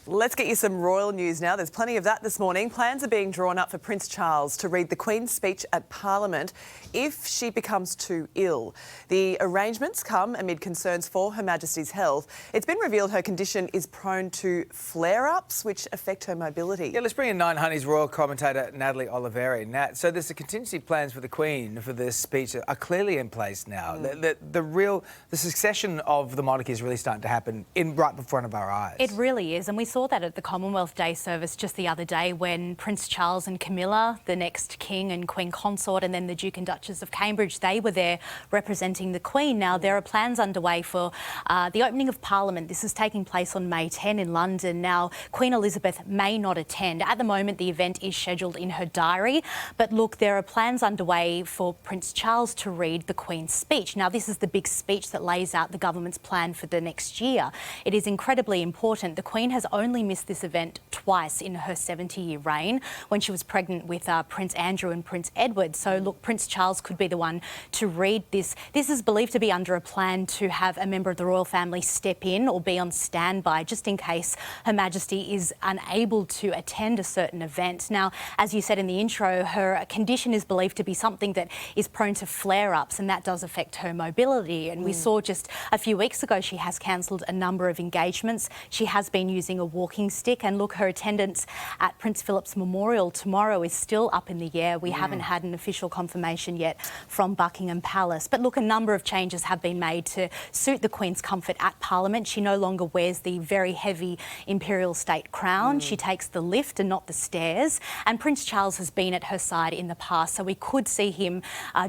Let's get you some royal news now. There's plenty of that this morning. Plans are being drawn up for Prince Charles to read the Queen's speech at Parliament if she becomes too ill. The arrangements come amid concerns for Her Majesty's health. It's been revealed her condition is prone to flare-ups, which affect her mobility. Yeah, let's bring in 9 Honey's royal commentator Natalie Oliveri. Nat, so there's the contingency plans for the Queen for this speech are clearly in place now. The succession of the monarchy is really starting to happen right in front of our eyes. It really is, and we saw that at the Commonwealth Day service just the other day when Prince Charles and Camilla, the next King and Queen Consort, and then the Duke and Duchess of Cambridge, they were there representing the Queen. Now, there are plans underway for the opening of Parliament. This is taking place on May 10 in London. Now, Queen Elizabeth may not attend. At the moment, the event is scheduled in her diary. But look, there are plans underway for Prince Charles to read the Queen's speech. Now, this is the big speech that lays out the government's plan for the next year. It is incredibly important. The Queen has only missed this event twice in her 70-year reign, when she was pregnant with Prince Andrew and Prince Edward. So, look, Prince Charles could be the one to read this. This is believed to be under a plan to have a member of the royal family step in or be on standby just in case Her Majesty is unable to attend a certain event. Now, as you said in the intro, her condition is believed to be something that is prone to flare-ups, and that does affect her mobility. And we saw just a few weeks ago she has cancelled a number of engagements. She has been using a walking stick, and look, her attendance at Prince Philip's memorial tomorrow is still up in the air. We haven't had an official confirmation yet from Buckingham Palace. But look, a number of changes have been made to suit the Queen's comfort at Parliament. She no longer wears the very heavy imperial state crown. She takes the lift and not the stairs. And Prince Charles has been at her side in the past, so we could see him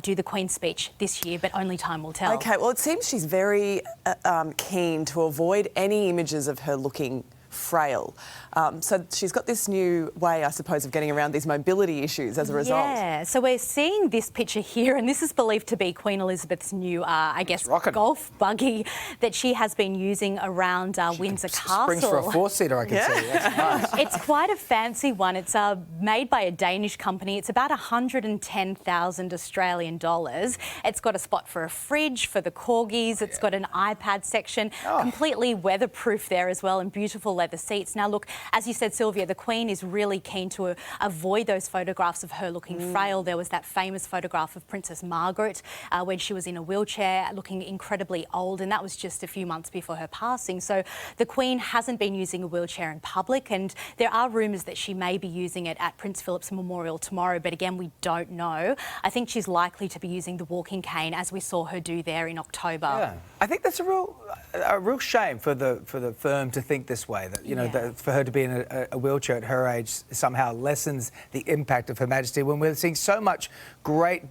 do the Queen's speech this year, but only time will tell. OK, well, it seems she's very keen to avoid any images of her looking frail. So she's got this new way, I suppose, of getting around these mobility issues as a result. Yeah, so we're seeing this picture here, and this is believed to be Queen Elizabeth's new, golf buggy that she has been using around Windsor Castle. Springs for a 4-seater, I can see. That's nice. It's quite a fancy one. It's made by a Danish company. It's about 110,000 Australian dollars. It's got a spot for a fridge for the corgis. It's got an iPad section, completely weatherproof there as well, and beautiful leather seats. Now, look, as you said, Sylvia, the Queen is really keen to avoid those photographs of her looking frail. There was that famous photograph of Princess Margaret when she was in a wheelchair, looking incredibly old, and that was just a few months before her passing. So the Queen hasn't been using a wheelchair in public, and there are rumours that she may be using it at Prince Philip's memorial tomorrow, but again, we don't know. I think she's likely to be using the walking cane, as we saw her do there in October. Yeah, I think that's a real shame for the firm to think this way. That that for her to be in a wheelchair at her age somehow lessens the impact of Her Majesty, when we're seeing so much great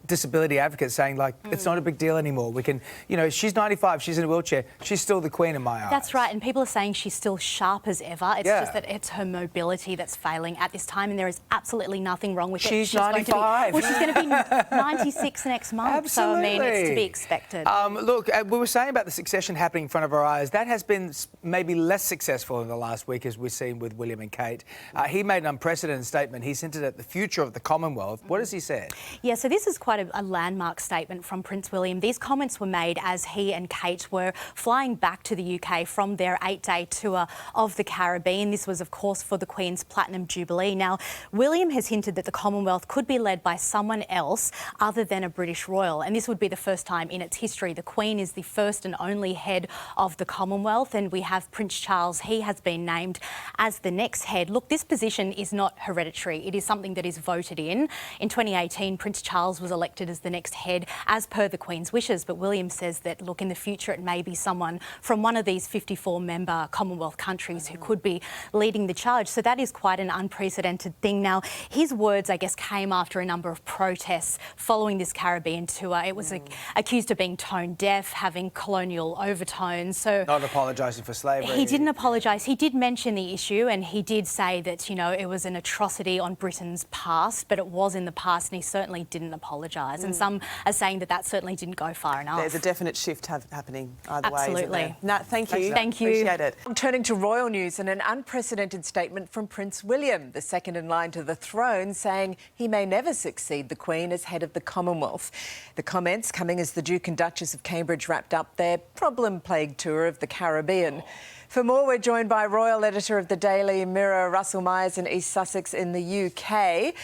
disability advocates saying, like, it's not a big deal anymore. We can, she's 95, she's in a wheelchair, she's still the Queen in my eyes. That's right, and people are saying she's still sharp as ever. It's just that it's her mobility that's failing at this time, and there is absolutely nothing wrong with it. She's 95. She's going to be 96 next month. Absolutely. So, I mean, it's to be expected. Look, we were saying about the succession happening in front of our eyes. That has been maybe less successful in the last week, as we've seen with William and Kate. He made an unprecedented statement. He's hinted at the future of the Commonwealth. What has he said? Yeah, so this is quite a landmark statement from Prince William. These comments were made as he and Kate were flying back to the UK from their 8-day tour of the Caribbean. This was, of course, for the Queen's Platinum Jubilee. Now, William has hinted that the Commonwealth could be led by someone else other than a British royal, and this would be the first time in its history. The Queen is the first and only head of the Commonwealth, and we have Prince Charles. He has been named as the next head. Look, this position is not hereditary. It is something that is voted in. In 2018, Prince Charles was elected as the next head as per the Queen's wishes, but William says that, look, in the future it may be someone from one of these 54-member Commonwealth countries who could be leading the charge. So that is quite an unprecedented thing. Now, his words, I guess, came after a number of protests following this Caribbean tour. It was accused of being tone deaf, having colonial overtones. So not apologising for slavery. He didn't apologise. He did mention the issue, and he did say that, it was an atrocity on Britain's past, but it was in the past, and he certainly didn't apologise. And some are saying that certainly didn't go far enough. There's a definite shift happening either way. Absolutely. Nat, thank you. Thank you. Appreciate it. Turning to royal news and an unprecedented statement from Prince William, the second in line to the throne, saying he may never succeed the Queen as head of the Commonwealth. The comments coming as the Duke and Duchess of Cambridge wrapped up their problem-plagued tour of the Caribbean. For more, we're joined joined by Royal Editor of the Daily Mirror, Russell Myers in East Sussex in the UK.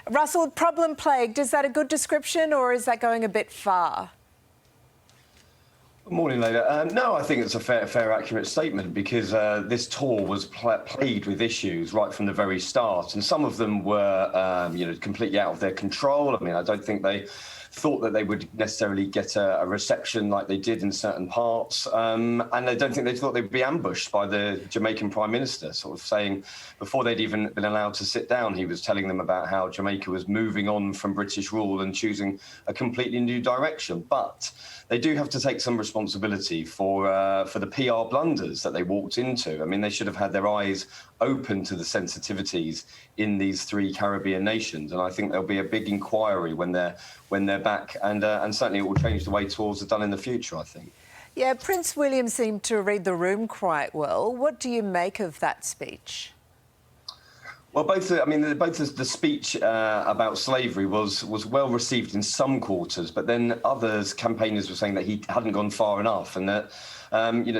Russell, problem plagued, is that a good description or is that going a bit far? Morning, Leila. No, I think it's a fair, accurate statement because this tour was plagued with issues right from the very start, and some of them were, completely out of their control. I mean, I don't think they thought that they would necessarily get a reception like they did in certain parts, and I don't think they thought they'd be ambushed by the Jamaican Prime Minister, sort of saying, before they'd even been allowed to sit down, he was telling them about how Jamaica was moving on from British rule and choosing a completely new direction. But they do have to take some responsibility for the PR blunders that they walked into. I mean, they should have had their eyes open to the sensitivities in these three Caribbean nations, and I think there'll be a big inquiry when they're back, and certainly it will change the way tours are done in the future, I think. Yeah, Prince William seemed to read the room quite well. What do you make of that speech? Well, both the speech about slavery was well received in some quarters, but then others, campaigners, were saying that he hadn't gone far enough, and that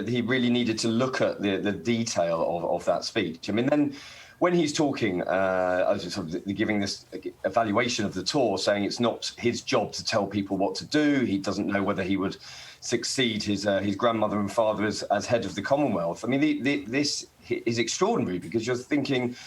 he really needed to look at the detail of that speech. I mean, then when he's talking, giving this evaluation of the tour, saying it's not his job to tell people what to do, he doesn't know whether he would succeed his grandmother and father as head of the Commonwealth. I mean, this is extraordinary because you're thinking,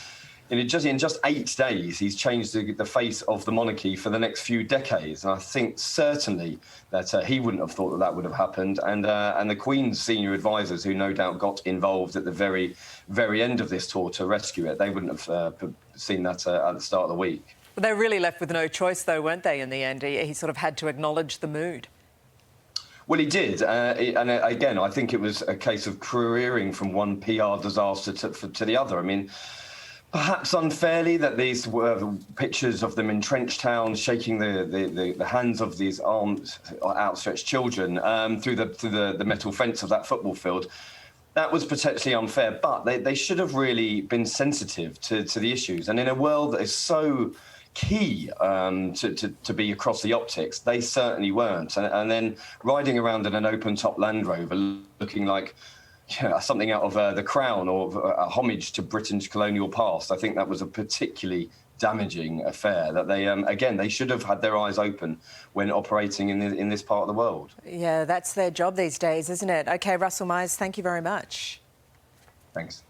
in just 8 days, he's changed the face of the monarchy for the next few decades. And I think certainly that he wouldn't have thought that would have happened. And the Queen's senior advisors, who no doubt got involved at the very, very end of this tour to rescue it, they wouldn't have seen that at the start of the week. Well, they were really left with no choice, though, weren't they, in the end? He sort of had to acknowledge the mood. Well, he did. And again, I think it was a case of careering from one PR disaster to the other. I mean, perhaps unfairly, that these were pictures of them in trench towns shaking the hands of these armed, outstretched children through the metal fence of that football field. That was potentially unfair, but they should have really been sensitive to the issues. And in a world that is so key to be across the optics, they certainly weren't. And then riding around in an open-top Land Rover looking like something out of The Crown or a homage to Britain's colonial past, I think that was a particularly damaging affair that they should have had their eyes open when operating in this part of the world. Yeah, that's their job these days, isn't it? OK, Russell Myers, thank you very much. Thanks.